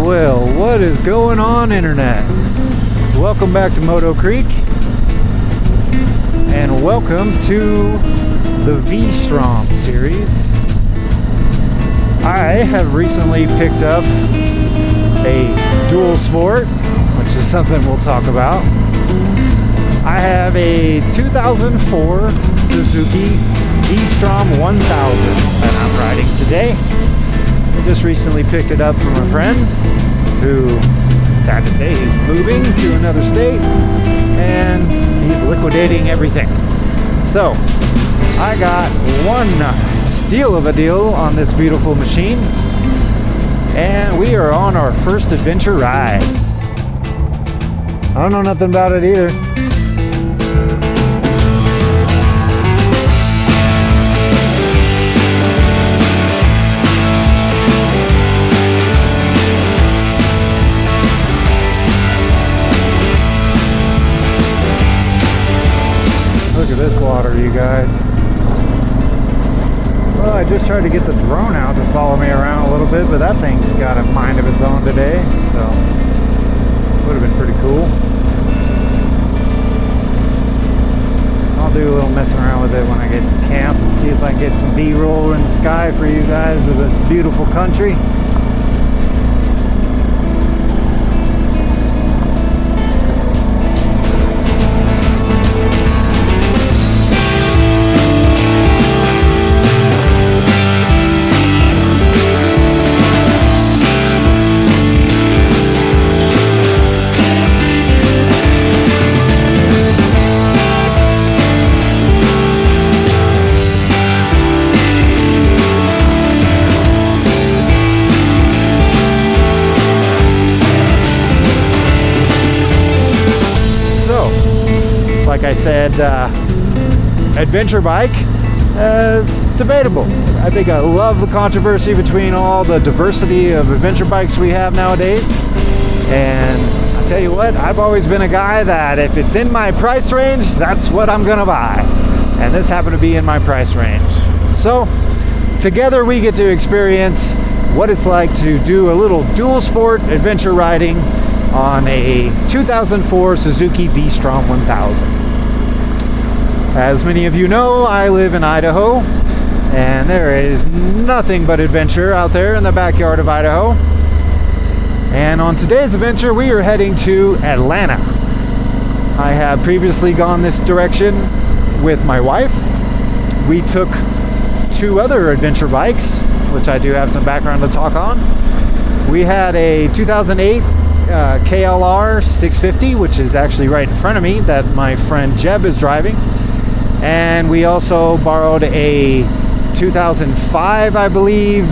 Well, what is going on, Internet? Welcome back to Moto Creek, and welcome to the V-Strom series. I have recently picked up a dual sport, which is something we'll talk about. I have a 2004 Suzuki V-Strom 1000 that I'm riding today. I just recently picked it up from a friend who, sad to say, he's moving to another state and he's liquidating everything. So I got one steal of a deal on this beautiful machine, and we are on our first adventure ride. I don't know nothing about it either. Look at this water, you guys. Well, I just tried to get the drone out to follow me around a little bit, but that thing's got a mind of its own today, so would have been pretty cool. I'll do a little messing around with it when I get to camp and see if I can get some B-roll in the sky for you guys of this beautiful country. Like I said, adventure bike is debatable. I think I love the controversy between all the diversity of adventure bikes we have nowadays. And I'll tell you what, I've always been a guy that if it's in my price range, that's what I'm gonna buy. And this happened to be in my price range. So together we get to experience what it's like to do a little dual sport adventure riding on a 2004 Suzuki V-Strom 1000. As many of you know, I live in Idaho, and there is nothing but adventure out there in the backyard of Idaho. And on today's adventure, we are heading to Atlanta. I have previously gone this direction with my wife. We took two other adventure bikes, which I do have some background to talk on. We had a 2008 KLR 650, which is actually right in front of me, that my friend Jeb is driving. And we also borrowed a 2005, I believe,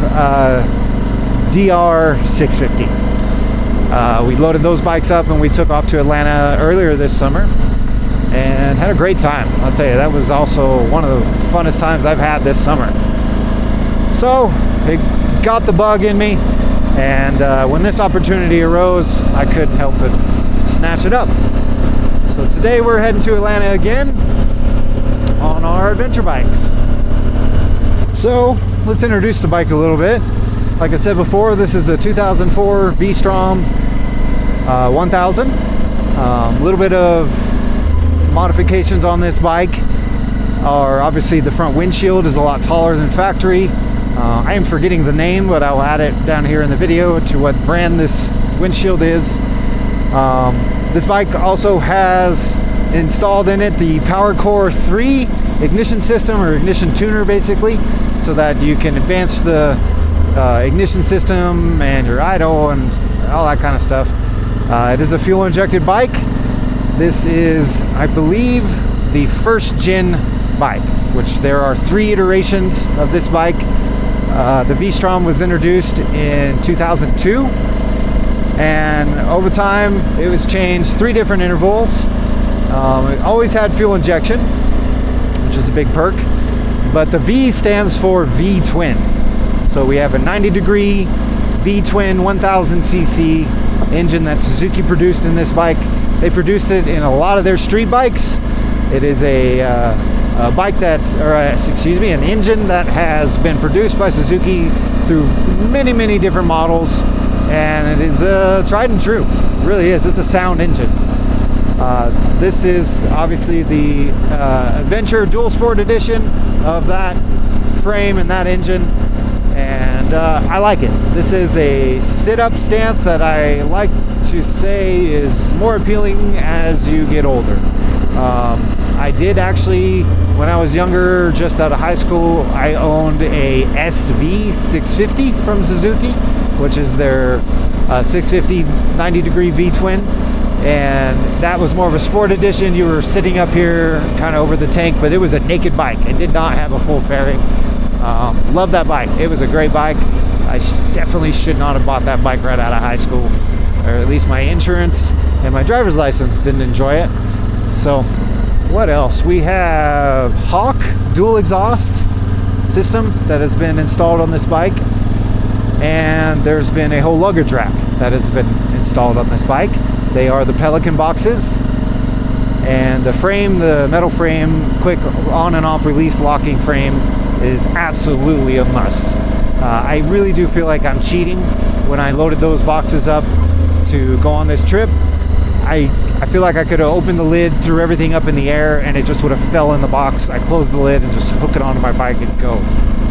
DR 650. We loaded those bikes up and we took off to Atlanta earlier this summer and had a great time. I'll tell you, that was also one of the funnest times I've had this summer. So it got the bug in me, and when this opportunity arose, I couldn't help but snatch it up. So today we're heading to Atlanta again on our adventure bikes. So let's introduce the bike a little bit. Like I said before, this is a 2004 V-Strom 1000. A little bit of modifications on this bike are obviously the front windshield is a lot taller than factory. I am forgetting the name, but I'll add it down here in the video to what brand this windshield is. This bike also has installed in it the PowerCore 3 ignition system, or ignition tuner basically, so that you can advance the ignition system and your idle and all that kind of stuff. It is a fuel injected bike. This is, I believe, the first gen bike, which there are 3 iterations of this bike. The V-Strom was introduced in 2002, and over time it was changed 3 different intervals. It always had fuel injection, which is a big perk, but the V stands for V-twin. So we have a 90-degree V-twin 1000cc engine that Suzuki produced in this bike. They produced it in a lot of their street bikes. It is a bike that, an engine that has been produced by Suzuki through many different models, and it is tried and true. It really is. It's a sound engine. This is obviously the Adventure Dual Sport Edition of that frame and that engine, and I like it. This is a sit-up stance that I like to say is more appealing as you get older. I did actually, when I was younger, just out of high school, I owned a SV 650 from Suzuki, which is their 650 90-degree V-twin, and that was more of a sport edition. You were sitting up here kind of over the tank, but it was a naked bike. It did not have a full fairing. Love that bike. It was a great bike. I definitely should not have bought that bike right out of high school, or at least my insurance and my driver's license didn't enjoy it. So what else? We have Hawk dual exhaust system that has been installed on this bike, and there's been a whole luggage rack that has been installed on this bike. They are the Pelican boxes, and the frame, the metal frame, quick on and off release locking frame is absolutely a must. I really do feel like I'm cheating when I loaded those boxes up to go on this trip. I feel like I could have opened the lid, threw everything up in the air, and it just would have fell in the box. I closed the lid and just hook it onto my bike and go.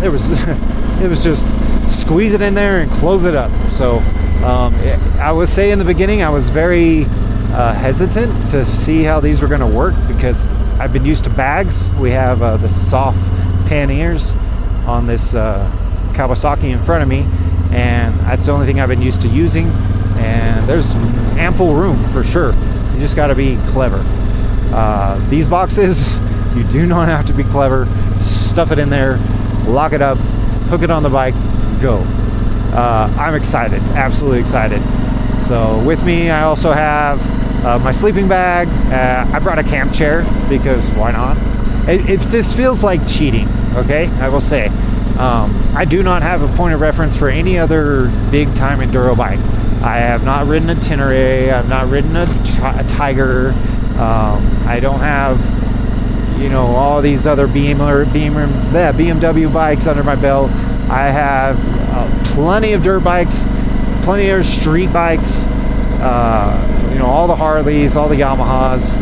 It was just squeeze it in there and close it up. So I would say in the beginning I was very hesitant to see how these were going to work, because I've been used to bags. We have the soft panniers on this Kawasaki in front of me, and that's the only thing I've been used to using, and there's ample room for sure. You just got to be clever. These boxes, you do not have to be clever. Stuff it in there, lock it up, hook it on the bike, go. I'm excited, absolutely excited. So with me I also have my sleeping bag. I brought a camp chair because why not? This feels like cheating, okay? I will say. I do not have a point of reference for any other big time enduro bike. I have not ridden a Tenere. I've not ridden a Tiger. I don't have, all these other BMW bikes under my belt. I have plenty of dirt bikes, plenty of street bikes, all the Harleys, all the Yamahas.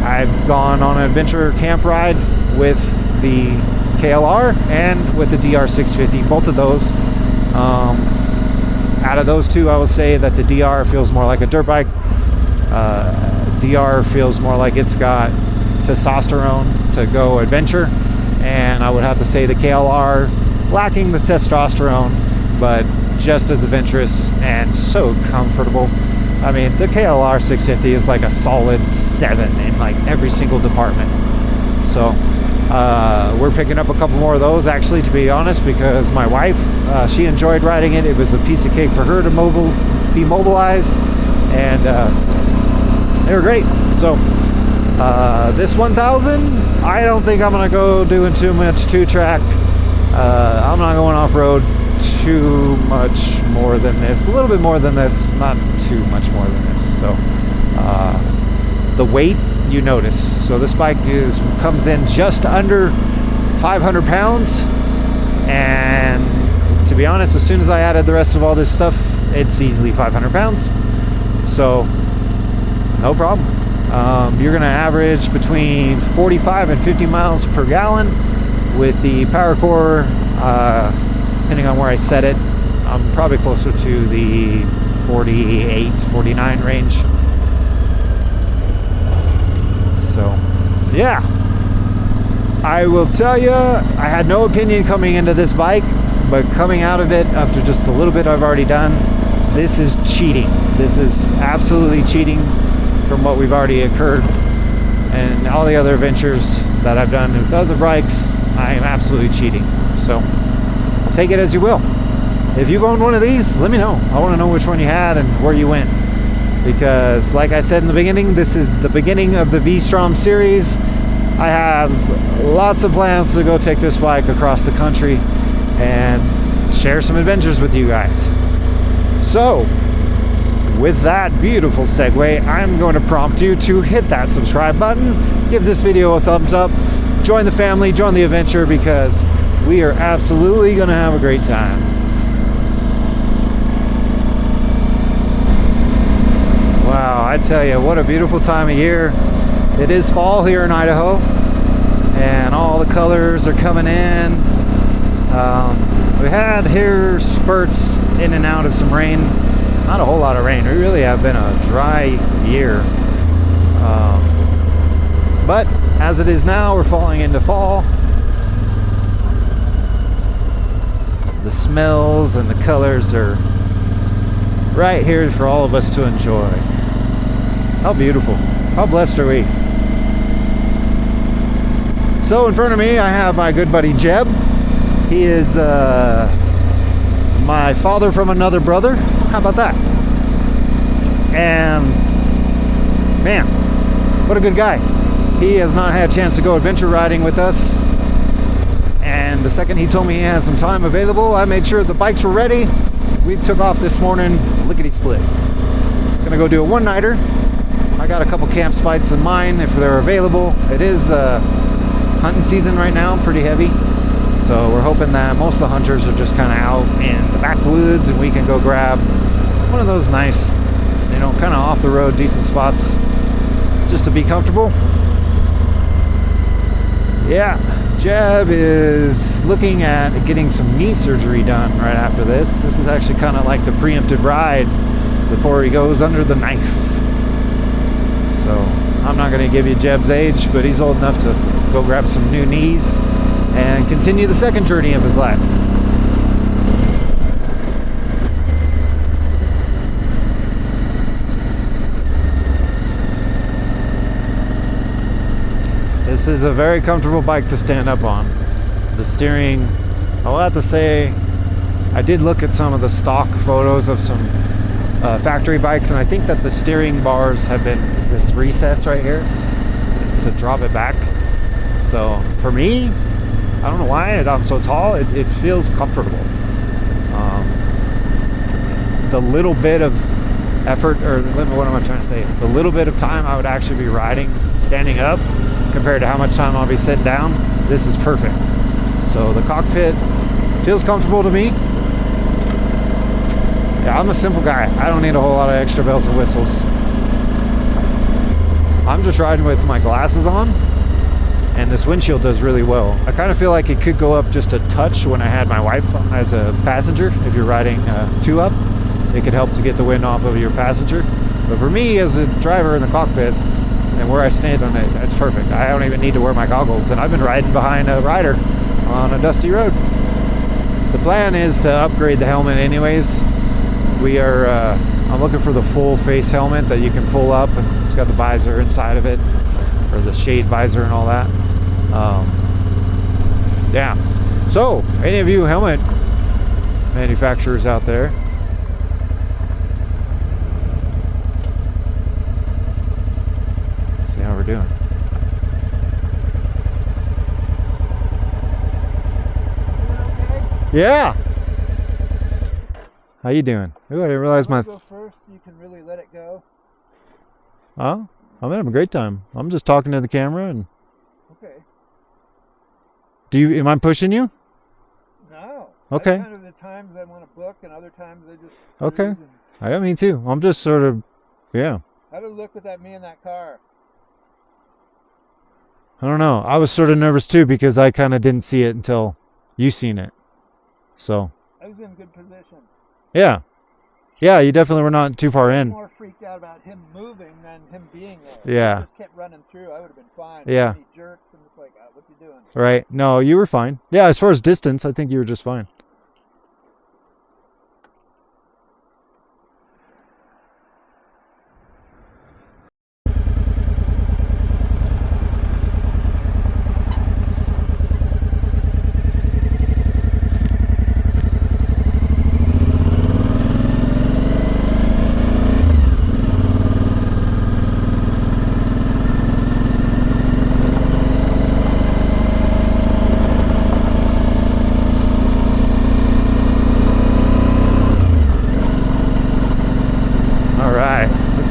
I've gone on an adventure camp ride with the KLR and with the DR650, both of those. Out of those two, I will say that the DR feels more like a dirt bike. DR feels more like it's got testosterone to go adventure, and I would have to say the KLR lacking the testosterone, but just as adventurous and so comfortable. I mean, the KLR 650 is like a solid 7 in like every single department. So we're picking up a couple more of those, actually, to be honest, because my wife, she enjoyed riding it. It was a piece of cake for her to be mobilized, and they were great. So this 1000, I don't think I'm gonna go doing too much two-track. I'm not going off-road too much more than this. A little bit more than this, not too much more than this. So the weight, you notice. So this bike comes in just under 500 pounds, and to be honest, as soon as I added the rest of all this stuff, it's easily 500 pounds. So no problem. You're gonna average between 45 and 50 miles per gallon with the power core. Depending on where I set it, I'm probably closer to the 48, 49 range. So, yeah. I will tell you, I had no opinion coming into this bike, but coming out of it after just a little bit I've already done, this is cheating. This is absolutely cheating from what we've already occurred. And all the other adventures that I've done with other bikes, I am absolutely cheating. So, take it as you will. If you've owned one of these, let me know. I want to know which one you had and where you went. Because like I said in the beginning, this is the beginning of the V-Strom series. I have lots of plans to go take this bike across the country and share some adventures with you guys. So, with that beautiful segue, I'm going to prompt you to hit that subscribe button, give this video a thumbs up, join the family, join the adventure, because we are absolutely going to have a great time. tell you, what a beautiful time of year. It is fall here in Idaho, and all the colors are coming in. We had here spurts in and out of some rain. Not a whole lot of rain. We really have been a dry year. But as it is now, we're falling into fall. The smells and the colors are right here for all of us to enjoy. How beautiful. How blessed are we? So in front of me, I have my good buddy Jeb. He is my father from another brother. How about that? And man, what a good guy. He has not had a chance to go adventure riding with us. And the second he told me he had some time available, I made sure the bikes were ready. We took off this morning, lickety-split. Gonna go do a one-nighter. I got a couple camp spots in mind if they're available. It is hunting season right now, pretty heavy. So we're hoping that most of the hunters are just kind of out in the backwoods and we can go grab one of those nice, you know, kind of off-the-road, decent spots just to be comfortable. Yeah, Jeb is looking at getting some knee surgery done right after this. This is actually kind of like the preemptive ride before he goes under the knife. So I'm not going to give you Jeb's age, but he's old enough to go grab some new knees and continue the second journey of his life. This is a very comfortable bike to stand up on. The steering, I'll have to say, I did look at some of the stock photos of some factory bikes, and I think that the steering bars have been this recess right here to drop it back. So for me, I don't know why I'm so tall, it feels comfortable. The little bit of effort, or what am I trying to say? The little bit of time I would actually be riding standing up compared to how much time I'll be sitting down, this is perfect. So the cockpit feels comfortable to me. Yeah, I'm a simple guy. I don't need a whole lot of extra bells and whistles. I'm just riding with my glasses on, and this windshield does really well. I kind of feel like it could go up just a touch when I had my wife as a passenger. If you're riding two up, it could help to get the wind off of your passenger. But for me as a driver in the cockpit, and where I stand on it, it's perfect. I don't even need to wear my goggles, and I've been riding behind a rider on a dusty road. The plan is to upgrade the helmet anyways. We are, I'm looking for the full face helmet that you can pull up, and it's got the visor inside of it, or the shade visor and all that. Yeah. So, any of you helmet manufacturers out there, how we're doing. Yeah. How you doing? Ooh, I didn't realize my. Go first. You can really let it go. Oh, I'm having a great time. I'm just talking to the camera and. Okay. Am I pushing you? No. Okay. Kind of the times I want to book, and other times I just. Okay. I me too. I'm just sort of, yeah. How did it look with me in that car? I don't know. I was sort of nervous too because I kind of didn't see it until you seen it. So. I was in good position. Yeah. Yeah, you definitely were not too far I was in. more freaked out about him moving than him being there. Yeah. If he just kept running through, I would have been fine. Yeah. He jerks and it's like, what's he doing? Right. No, you were fine. Yeah, as far as distance, I think you were just fine.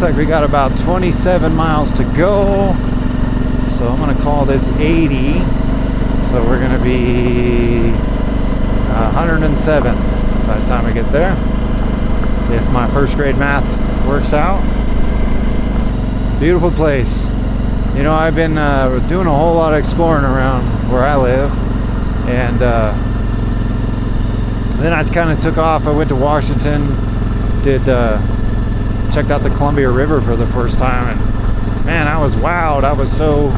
Like we got about 27 miles to go, so I'm going to call this 80, so we're going to be 107 by the time we get there, if my first grade math works out. Beautiful place. You know, I've been doing a whole lot of exploring around where I live, and then I kind of took off. I went to Washington, checked out the Columbia River for the first time, and man, I was wowed. I was so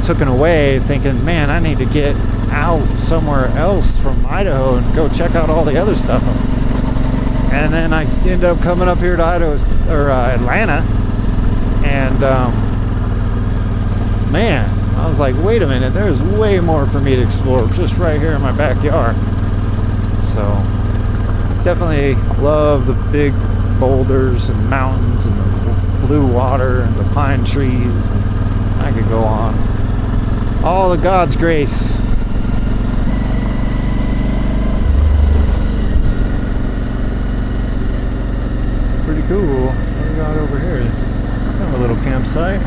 taken away, thinking, man, I need to get out somewhere else from Idaho and go check out all the other stuff. And then I ended up coming up here to Idaho or Atlanta, and man, I was like, wait a minute, there's way more for me to explore just right here in my backyard. So definitely love the big boulders and mountains and the blue water and the pine trees. I could go on. All of God's grace. Pretty cool. What do we got over here? Kind of a little campsite.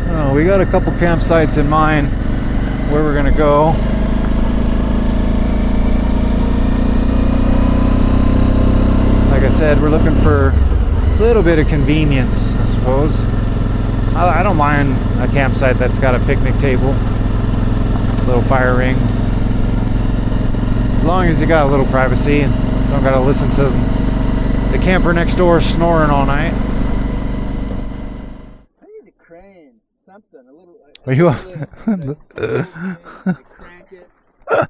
Oh, we got a couple campsites in mind where we're gonna go. Like I said, we're looking for a little bit of convenience, I suppose. I don't mind a campsite that's got a picnic table, a little fire ring, as long as you got a little privacy and don't gotta listen to the camper next door snoring all night. I need to crane something a little. Are you? I crank it. I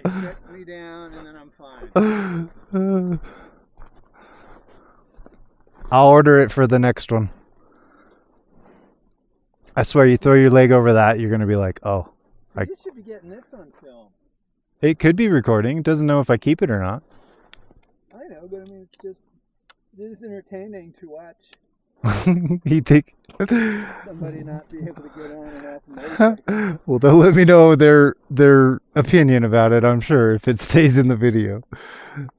stretch me down, and then I'm fine. I'll order it for the next one. I swear, you throw your leg over that, you're gonna be like, oh. You should be getting this on film. It could be recording. It doesn't know if I keep it or not. I know, but I mean, it is entertaining to watch. You think? Somebody not be able to get on and off motorcycle. Well, they'll let me know their opinion about it, I'm sure, if it stays in the video.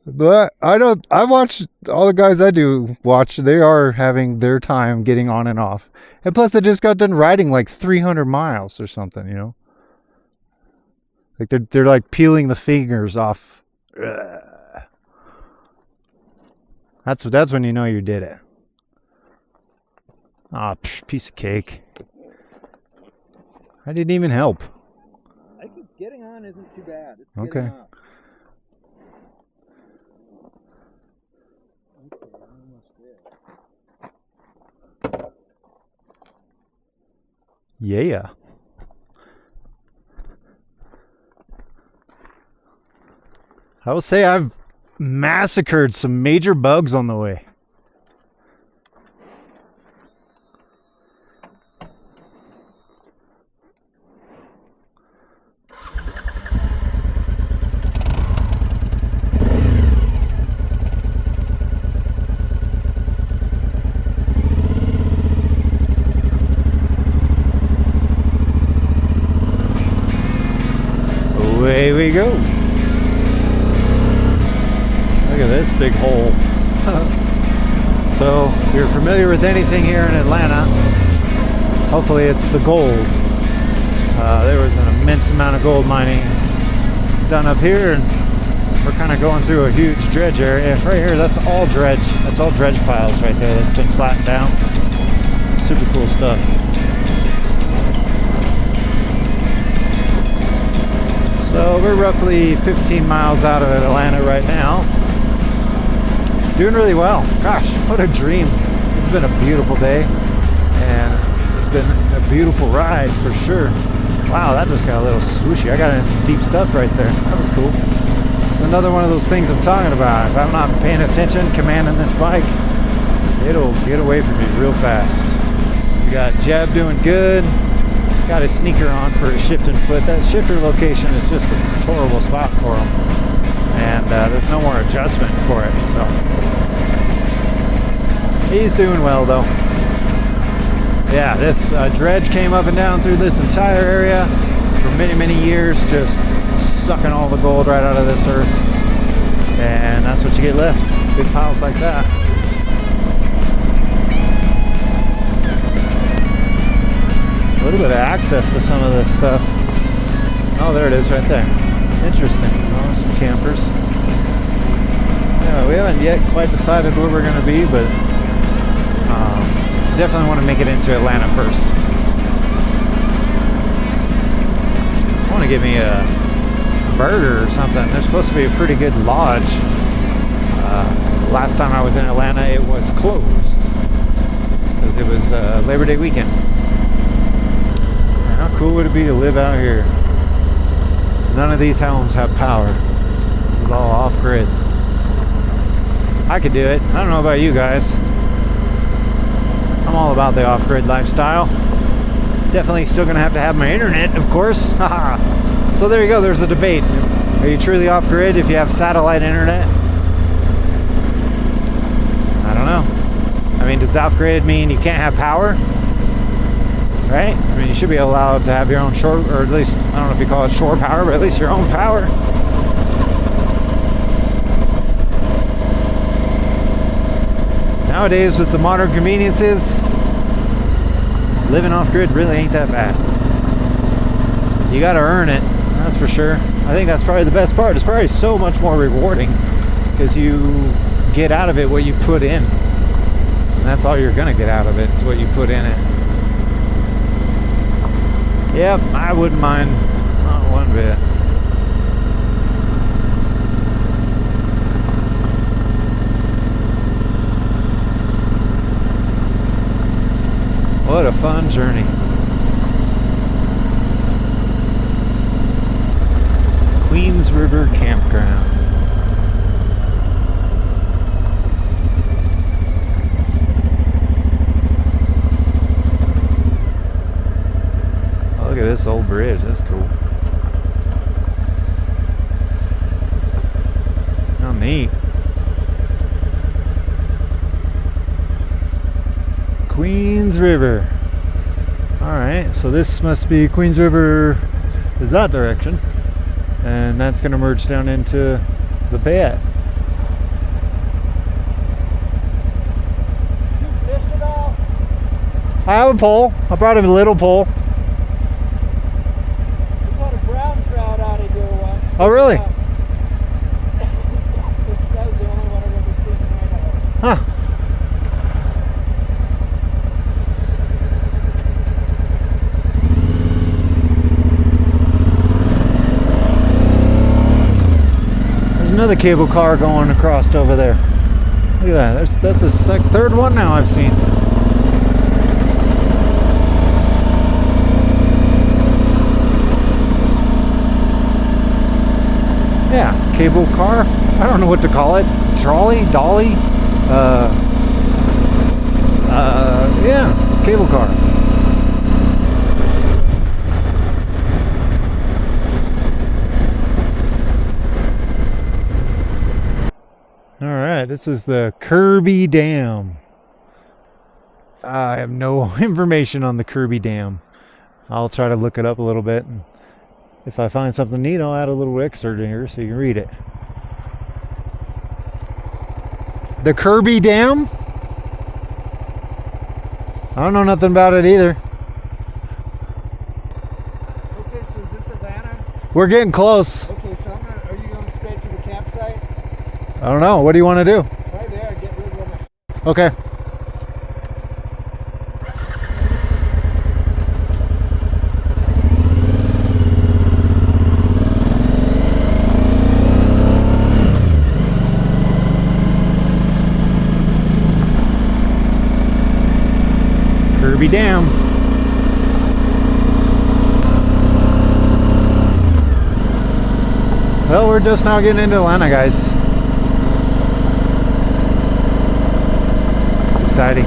But I watch all the guys I do watch, they are having their time getting on and off. And plus they just got done riding like 300 miles or something, you know? Like they're like peeling the fingers off. That's when you know you did it. Ah, piece of cake. I didn't even help. I think getting on isn't too bad. It's okay. Getting off. Okay, almost there. Yeah. I will say I've massacred some major bugs on the way. Away we go. Look at this big hole. So, if you're familiar with anything here in Atlanta, hopefully it's the gold. There was an immense amount of gold mining done up here, and we're kind of going through a huge dredge area. Right here, that's all dredge. That's all dredge piles right there that's been flattened down. Super cool stuff. So we're roughly 15 miles out of Atlanta right now. Doing really well. Gosh, what a dream. It's been a beautiful day, and it's been a beautiful ride for sure. Wow, that just got a little swooshy. I got into some deep stuff right there. That was cool. It's another one of those things I'm talking about. If I'm not paying attention, commanding this bike, it'll get away from me real fast. We got Jeb doing good. He's got his sneaker on for his shifting foot. That shifter location is just a horrible spot for him. And there's no more adjustment for it, so he's doing well though. Yeah, this dredge came up and down through this entire area for many years, just sucking all the gold right out of this earth, and that's what you get left, big piles like that. A little bit of access to some of this stuff. Oh, there it is right there. Interesting. Oh, some campers. Yeah, we haven't yet quite decided where we're going to be, but definitely want to make it into Atlanta first. I want to get me a burger or something. There's supposed to be a pretty good lodge. Last time I was in Atlanta, it was closed because it was Labor Day weekend. And how cool would it be to live out here? None of these homes have power. This is all off-grid. I could do it. I don't know about you guys. I'm all about the off-grid lifestyle. Definitely still gonna have to have my internet, of course. So there you go, there's a debate. Are you truly off-grid if you have satellite internet? I don't know. I mean, does off-grid mean you can't have power? Right? I mean, you should be allowed to have your own shore, or at least, I don't know if you call it shore power, but at least your own power. Nowadays, with the modern conveniences, living off-grid really ain't that bad. You gotta earn it, that's for sure. I think that's probably the best part. It's probably so much more rewarding because you get out of it what you put in. And that's all you're gonna get out of it, is what you put in it. Yep, I wouldn't mind. Not one bit. What a fun journey. Queens River Campground. Oh, look at this old bridge. That's cool. How neat. Queens River. Alright, so this must be Queens River is that direction. And that's going to merge down into the Payette. You fish at all? I have a pole. I brought him a little pole. We caught a brown trout out of here once. Oh, really? That was the only one I've ever seen in Idaho. Huh. Another cable car going across over there. Look at that. That's a third one now I've seen. Yeah, cable car. I don't know what to call it. Trolley, dolly. Yeah, cable car. Alright, this is the Kirby Dam. I have no information on the Kirby Dam. I'll try to look it up a little bit, and if I find something neat, I'll add a little excerpt in here so you can read it. The Kirby Dam? I don't know nothing about it either. Okay, so is this Atlanta? We're getting close. Okay, so are you going straight to the campsite? I don't know. What do you want to do? Right there, get rid of it. Okay. Kirby Dam. Well, we're just now getting into Atlanta, guys. It's exciting.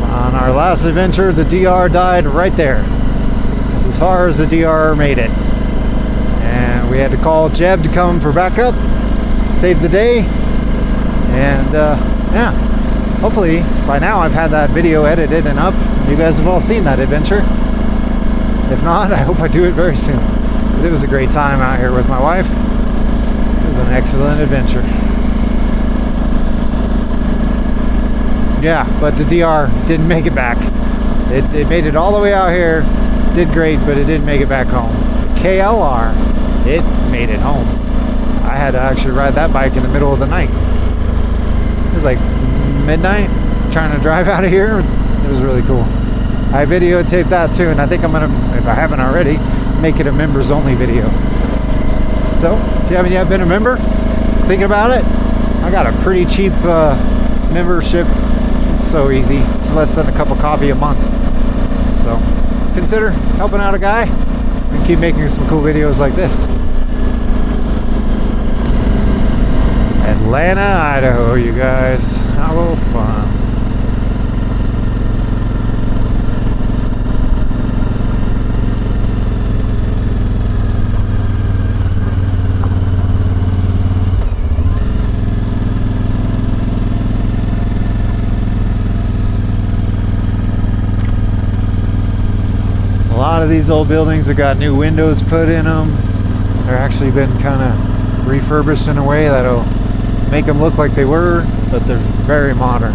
On our last adventure, the DR died right there. That's as far as the DR made it. And we had to call Jeb to come for backup, save the day, and yeah. Hopefully, by now I've had that video edited and up. You guys have all seen that adventure. If not, I hope I do it very soon. But it was a great time out here with my wife. It was an excellent adventure. Yeah, but the DR didn't make it back. It made it all the way out here, did great, but it didn't make it back home. KLR, it made it home. I had to actually ride that bike in the middle of the night. It was like midnight, trying to drive out of here. It was really cool. I videotaped that too, and I think I'm gonna, if I haven't already, make it a members only video. So if you haven't yet been a member, thinking about it, I got a pretty cheap membership. It's so easy. It's less than a cup of coffee a month. So consider helping out a guy and keep making some cool videos like this. Atlanta, Idaho, you guys. How fun. A lot of these old buildings have got new windows put in them. They're actually been kind of refurbished in a way that'll make them look like they were, but they're very modern.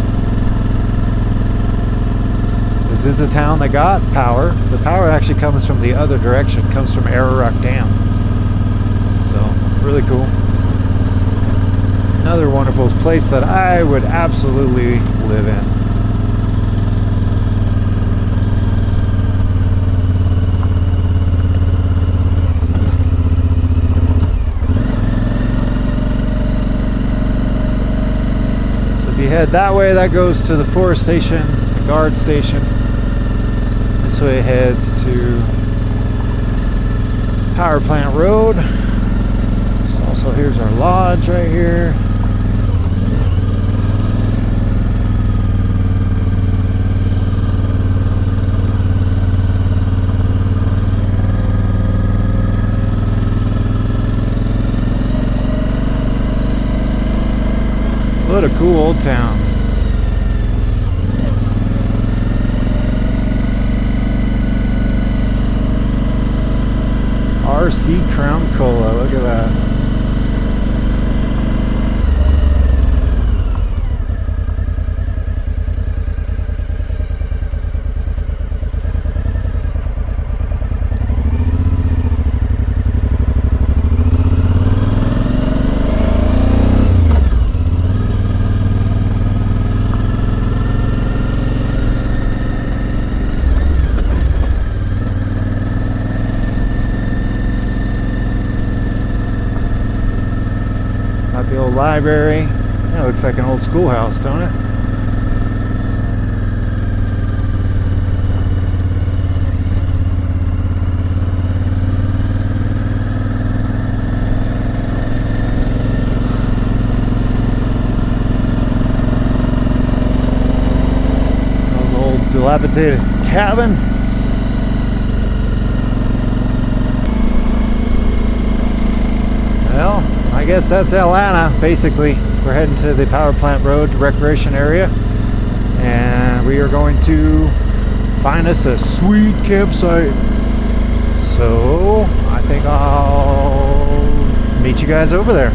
This is a town that got power. The power actually comes from the other direction, comes from Araruck Dam. So, really cool. Another wonderful place that I would absolutely live in. If you head that way, that goes to the forest station, the guard station. This way heads to Power Plant Road. So here's our lodge right here. What a cool old town. RC Crown Cola, look at that. The old library. That looks like an old schoolhouse, don't it? An old dilapidated cabin. Well, I guess that's Atlanta, basically. We're heading to the Power Plant Road recreation area, and we are going to find us a sweet campsite. So I think I'll meet you guys over there.